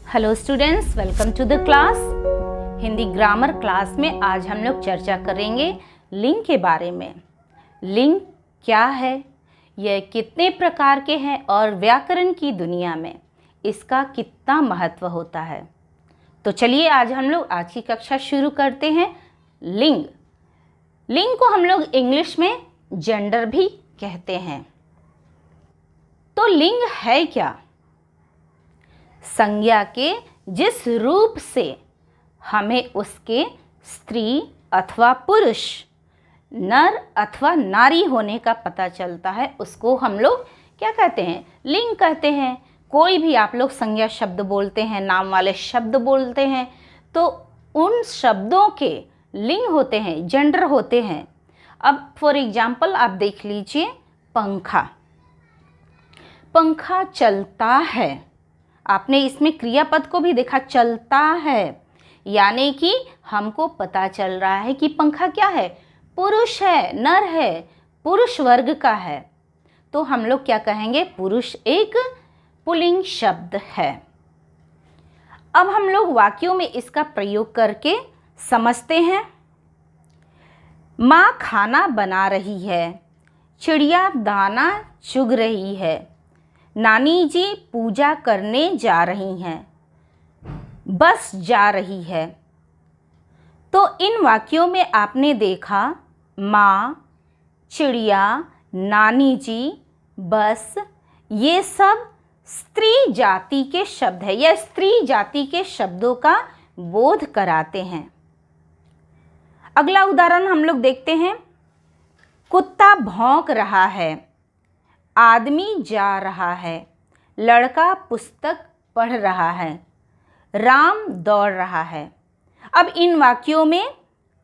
Hello students, welcome to the class. Hindi grammar class में आज हम लोग चर्चा करेंगे लिंग के बारे में। लिंग क्या है, यह कितने प्रकार के हैं और व्याकरण की दुनिया में इसका कितना महत्व होता है। तो चलिए आज हम लोग आज की कक्षा शुरू करते हैं। लिंग को हम लोग इंग्लिश में जेंडर भी कहते हैं। तो लिंग है क्या? संज्ञा के जिस रूप से हमें उसके स्त्री अथवा पुरुष, नर अथवा नारी होने का पता चलता है, उसको हम लोग क्या कहते हैं? लिंग कहते हैं। कोई भी आप लोग संज्ञा शब्द बोलते हैं, नाम वाले शब्द बोलते हैं, तो उन शब्दों के लिंग होते हैं, जेंडर होते हैं। अब फॉर एग्जाम्पल आप देख लीजिए, पंखा चलता है। आपने इसमें क्रियापद को भी देखा, चलता है, यानी कि हमको पता चल रहा है कि पंखा क्या है? पुरुष है, नर है, पुरुष वर्ग का है। तो हम लोग क्या कहेंगे? पुरुष एक पुल्लिंग शब्द है। अब हम लोग वाक्यों में इसका प्रयोग करके समझते हैं। माँ खाना बना रही है, चिड़िया दाना चुग रही है, नानी जी पूजा करने जा रही हैं, बस जा रही है। तो इन वाक्यों में आपने देखा माँ, चिड़िया, नानी जी, बस, ये सब स्त्री जाति के शब्द है या स्त्री जाति के शब्दों का बोध कराते हैं। अगला उदाहरण हम लोग देखते हैं। कुत्ता भौंक रहा है, आदमी जा रहा है, लड़का पुस्तक पढ़ रहा है, राम दौड़ रहा है। अब इन वाक्यों में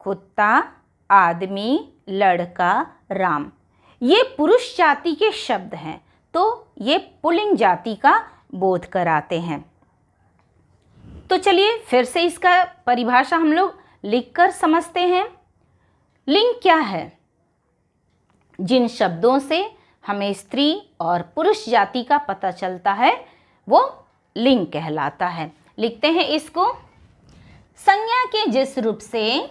कुत्ता, आदमी, लड़का, राम, ये पुरुष जाति के शब्द हैं, तो ये पुल्लिंग जाति का बोध कराते हैं। तो चलिए फिर से इसका परिभाषा हम लोग लिखकर समझते हैं। लिंग क्या है? जिन शब्दों से हमें स्त्री और पुरुष जाति का पता चलता है वो लिंग कहलाता है। लिखते हैं इसको। संज्ञा के जिस रूप से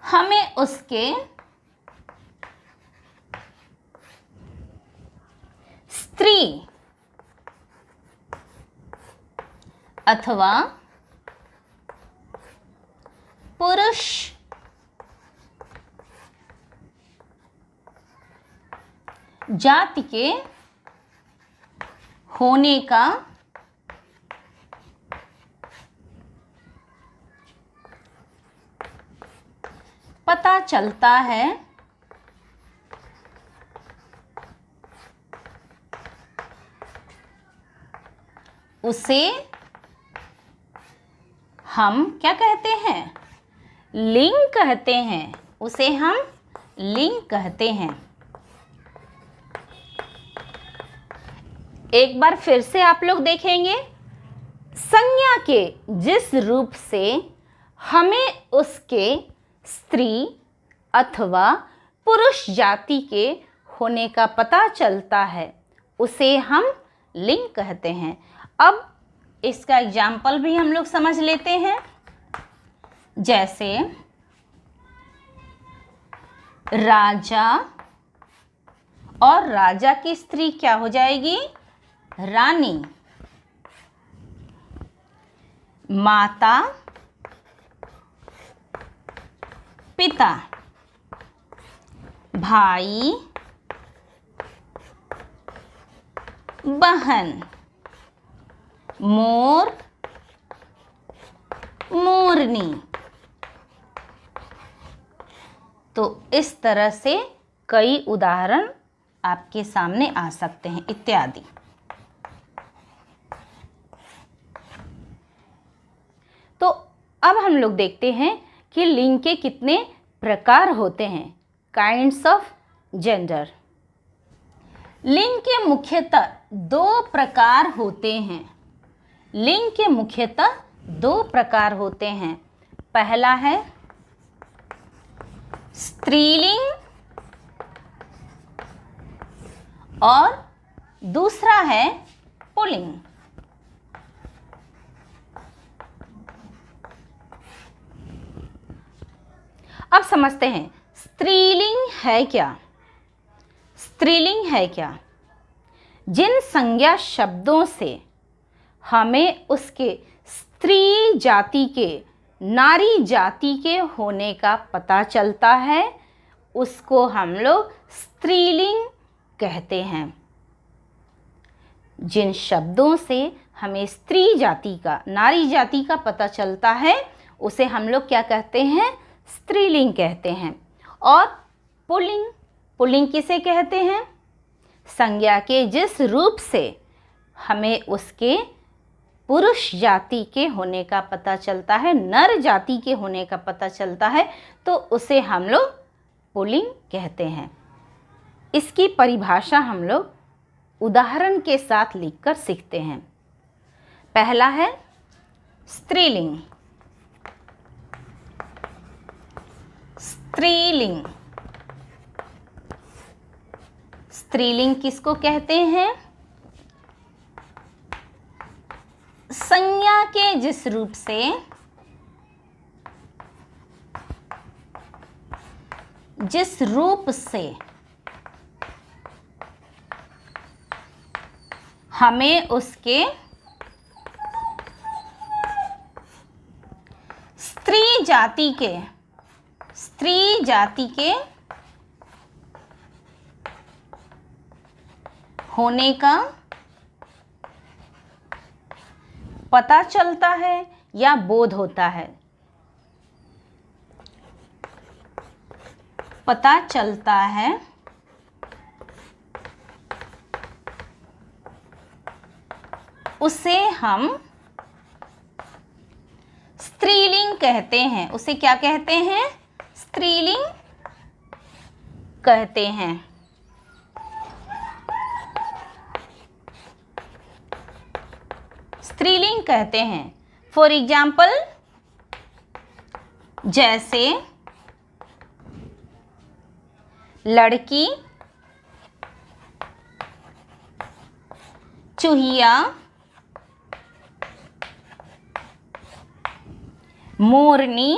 हमें उसके स्त्री अथवा पुरुष जाति के होने का पता चलता है, उसे हम क्या कहते हैं? लिंग कहते हैं। उसे हम लिंग कहते हैं। एक बार फिर से आप लोग देखेंगे। संज्ञा के जिस रूप से हमें उसके स्त्री अथवा पुरुष जाति के होने का पता चलता है, उसे हम लिंग कहते हैं। अब इसका एग्जाम्पल भी हम लोग समझ लेते हैं। जैसे राजा और राजा की स्त्री क्या हो जाएगी? रानी। माता, पिता, भाई, बहन, मोर, मोरनी। तो इस तरह से कई उदाहरण आपके सामने आ सकते हैं, इत्यादि। तो अब हम लोग देखते हैं कि लिंग के कितने प्रकार होते हैं, काइंड्स ऑफ जेंडर। लिंग के मुख्यतः दो प्रकार होते हैं। लिंग के मुख्यतः दो प्रकार होते हैं। पहला है स्त्रीलिंग और दूसरा है पुल्लिंग। अब समझते हैं स्त्रीलिंग है क्या। स्त्रीलिंग है क्या? जिन संज्ञा शब्दों से हमें उसके स्त्री जाति के, नारी जाति के होने का पता चलता है, उसको हम लोग स्त्रीलिंग कहते हैं। जिन शब्दों से हमें स्त्री जाति का, नारी जाति का पता चलता है, उसे हम लोग क्या कहते हैं? स्त्रीलिंग कहते हैं। और पुल्लिंग, पुल्लिंग किसे कहते हैं? संज्ञा के जिस रूप से हमें उसके पुरुष जाति के होने का पता चलता है, नर जाति के होने का पता चलता है, तो उसे हम लोग पुल्लिंग कहते हैं। इसकी परिभाषा हम लोग उदाहरण के साथ लिखकर सीखते हैं। पहला है स्त्रीलिंग। स्त्रीलिंग, स्त्रीलिंग किसको कहते हैं? संज्ञा के जिस रूप से, जिस रूप से हमें उसके स्त्री जाति के, स्त्री जाति के होने का पता चलता है या बोध होता है। पता चलता है, उसे हम स्त्रीलिंग कहते हैं। उसे क्या कहते हैं? स्त्रीलिंग कहते हैं। स्त्रीलिंग कहते हैं। फॉर एग्जाम्पल, जैसे लड़की, चूहिया, मोरनी,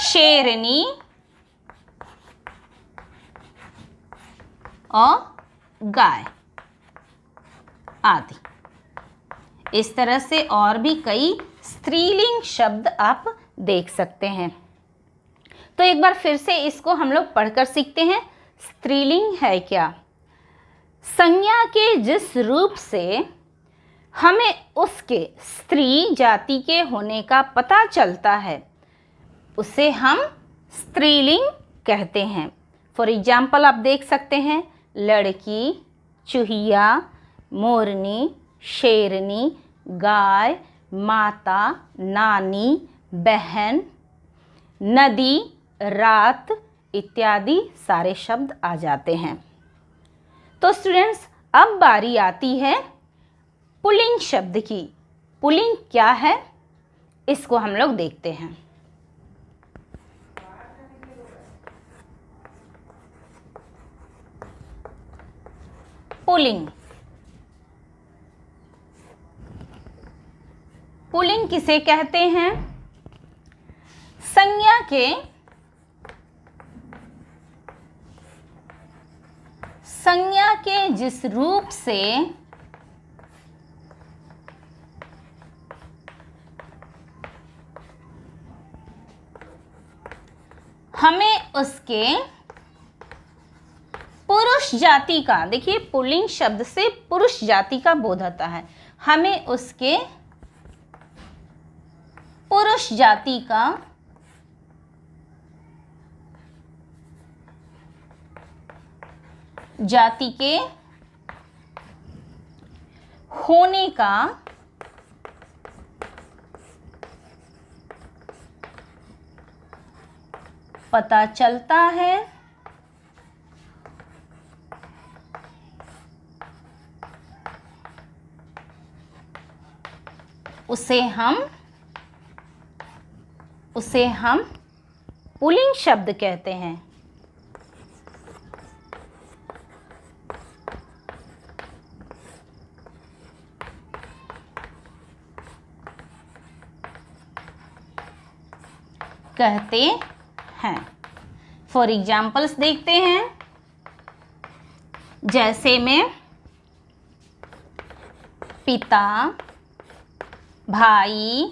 शेरनी और गाय आदि। इस तरह से और भी कई स्त्रीलिंग शब्द आप देख सकते हैं। तो एक बार फिर से इसको हम लोग पढ़कर सीखते हैं। स्त्रीलिंग है क्या? संज्ञा के जिस रूप से हमें उसके स्त्री जाति के होने का पता चलता है, उसे हम स्त्रीलिंग कहते हैं। फॉर एग्जाम्पल आप देख सकते हैं, लड़की, चूहिया, मोरनी, शेरनी, गाय, माता, नानी, बहन, नदी, रात इत्यादि सारे शब्द आ जाते हैं। तो स्टूडेंट्स, अब बारी आती है पुल्लिंग शब्द की। पुल्लिंग क्या है, इसको हम लोग देखते हैं। पुल्लिंग, पुल्लिंग किसे कहते हैं? संज्ञा के, संज्ञा के जिस रूप से हमें उसके पुरुष जाति का, देखिए पुल्लिंग शब्द से पुरुष जाति का बोध होता है, हमें उसके पुरुष जाति का जाति के होने का पता चलता है, उसे हम पुल्लिंग शब्द कहते हैं। कहते हैं। फॉर एग्जाम्पल्स देखते हैं, जैसे में पिता, भाई,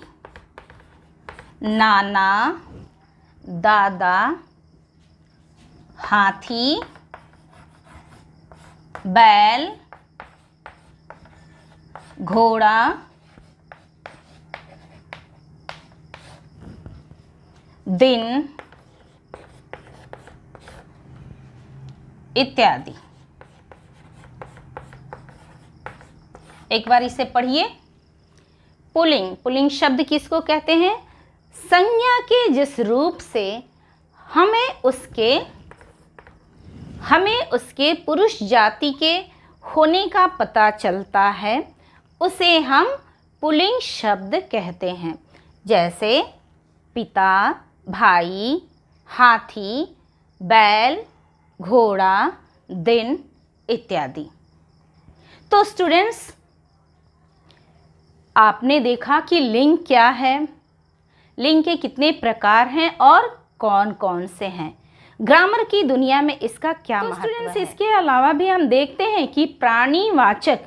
नाना, दादा, हाथी, बैल, घोड़ा, दिन इत्यादि। एक बार इसे पढ़िए। पुल्लिंग शब्द किसको कहते हैं? संज्ञा के जिस रूप से हमें उसके पुरुष जाति के होने का पता चलता है, उसे हम पुल्लिंग शब्द कहते हैं। जैसे पिता, भाई, हाथी, बैल, घोड़ा, दिन इत्यादि। तो स्टूडेंट्स, आपने देखा कि लिंग क्या है, लिंग के कितने प्रकार हैं और कौन कौन से हैं, ग्रामर की दुनिया में इसका क्या महत्व है। स्टूडेंट्स, इसके अलावा भी हम देखते हैं कि प्राणीवाचक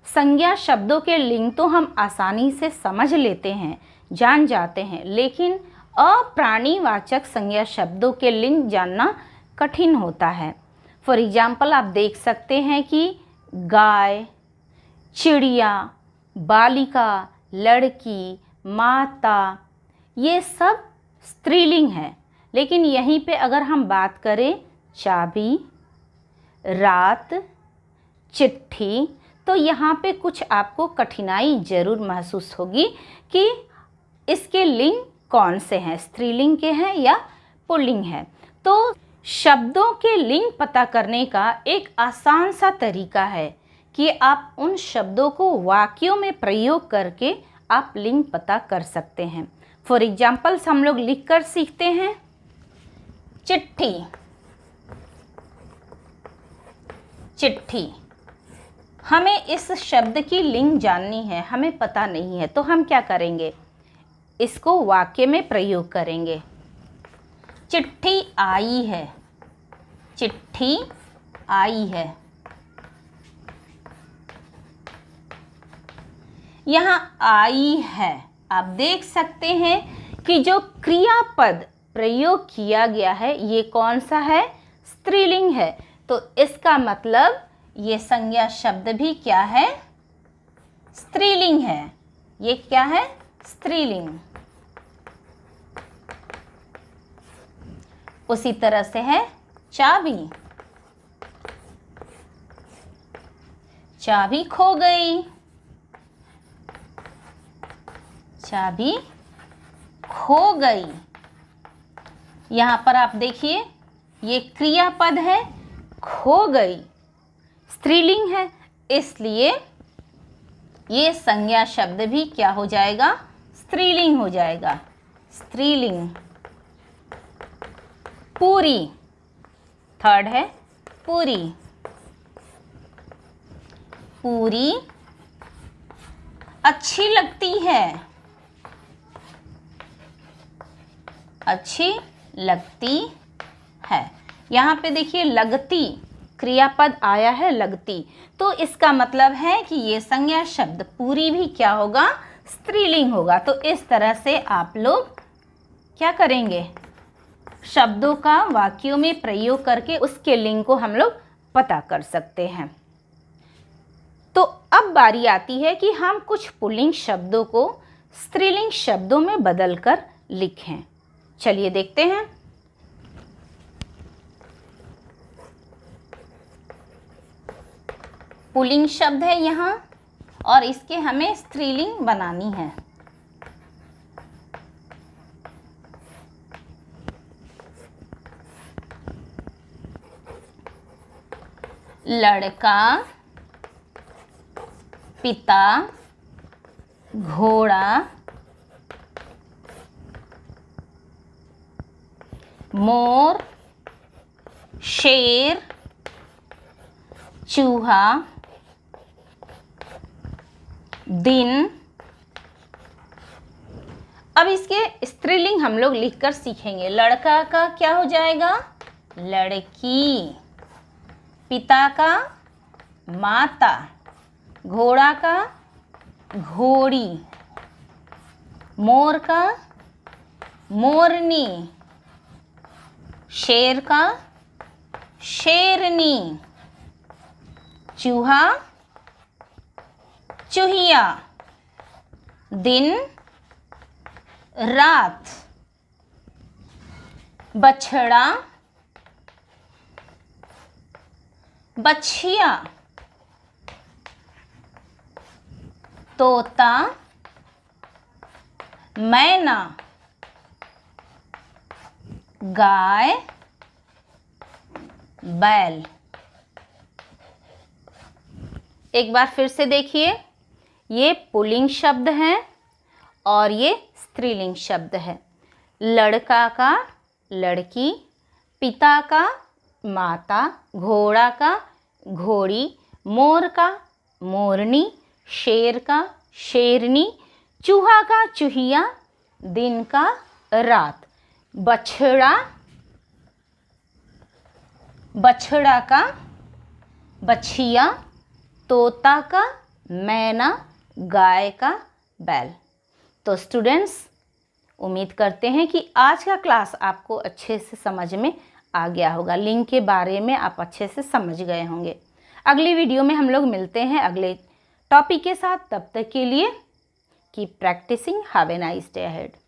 संज्ञा शब्दों के लिंग तो हम आसानी से समझ लेते हैं, जान जाते हैं, लेकिन अप्राणीवाचक संज्ञा शब्दों के लिंग जानना कठिन होता है। फॉर एग्जाम्पल आप देख सकते हैं कि गाय, चिड़िया, बालिका, लड़की, माता, ये सब स्त्रीलिंग है। लेकिन यहीं पे अगर हम बात करें चाबी, रात, चिट्ठी, तो यहाँ पे कुछ आपको कठिनाई ज़रूर महसूस होगी कि इसके लिंग कौन से हैं, स्त्रीलिंग के हैं या पुल्लिंग है। तो शब्दों के लिंग पता करने का एक आसान सा तरीका है कि आप उन शब्दों को वाक्यों में प्रयोग करके आप लिंग पता कर सकते हैं। फॉर एग्जाम्पल्स हम लोग लिखकर सीखते हैं। चिट्ठी, चिट्ठी, हमें इस शब्द की लिंग जाननी है, हमें पता नहीं है, तो हम क्या करेंगे? इसको वाक्य में प्रयोग करेंगे। चिट्ठी आई है, चिट्ठी आई है। यहाँ आई है, आप देख सकते हैं कि जो क्रियापद प्रयोग किया गया है ये कौन सा है? स्त्रीलिंग है। तो इसका मतलब ये संज्ञा शब्द भी क्या है? स्त्रीलिंग है। ये क्या है? स्त्रीलिंग। उसी तरह से है चाबी, चाबी खो गई, चाबी खो गई। यहाँ पर आप देखिए ये क्रियापद है, खो गई, स्त्रीलिंग है, इसलिए ये संज्ञा शब्द भी क्या हो जाएगा? स्त्रीलिंग हो जाएगा, स्त्रीलिंग। पूरी, थर्ड है पूरी, पूरी अच्छी लगती है, अच्छी लगती है। यहाँ पे देखिए लगती क्रियापद आया है, लगती, तो इसका मतलब है कि ये संज्ञा शब्द पूरी भी क्या होगा? स्त्रीलिंग होगा। तो इस तरह से आप लोग क्या करेंगे? शब्दों का वाक्यों में प्रयोग करके उसके लिंग को हम लोग पता कर सकते हैं। तो अब बारी आती है कि हम कुछ पुल्लिंग शब्दों को स्त्रीलिंग शब्दों में बदलकर लिखें। चलिए देखते हैं। पुल्लिंग शब्द है यहाँ और इसके हमें स्त्रीलिंग बनानी है। लड़का, पिता, घोड़ा, मोर, शेर, चूहा, दिन। अब इसके स्त्रीलिंग हम लोग लिखकर सीखेंगे। लड़का का क्या हो जाएगा? लड़की। पिता का माता, घोड़ा का घोड़ी, मोर का मोरनी, शेर का शेरनी, चूहा चूहिया, दिन रात, बछड़ा बछिया, तोता मैना, गाय बैल। एक बार फिर से देखिए, ये पुल्लिंग शब्द हैं और ये स्त्रीलिंग शब्द है। लड़का का लड़की, पिता का माता, घोड़ा का घोड़ी, मोर का मोरनी, शेर का शेरनी, चूहा का चूहिया, दिन का रात, बछड़ा का बछिया, तोता का मैना, गाय का बैल। तो स्टूडेंट्स, उम्मीद करते हैं कि आज का क्लास आपको अच्छे से समझ में आ गया होगा। लिंग के बारे में आप अच्छे से समझ गए होंगे। अगली वीडियो में हम लोग मिलते हैं अगले टॉपिक के साथ। तब तक के लिए keep practicing. Have a nice day ahead.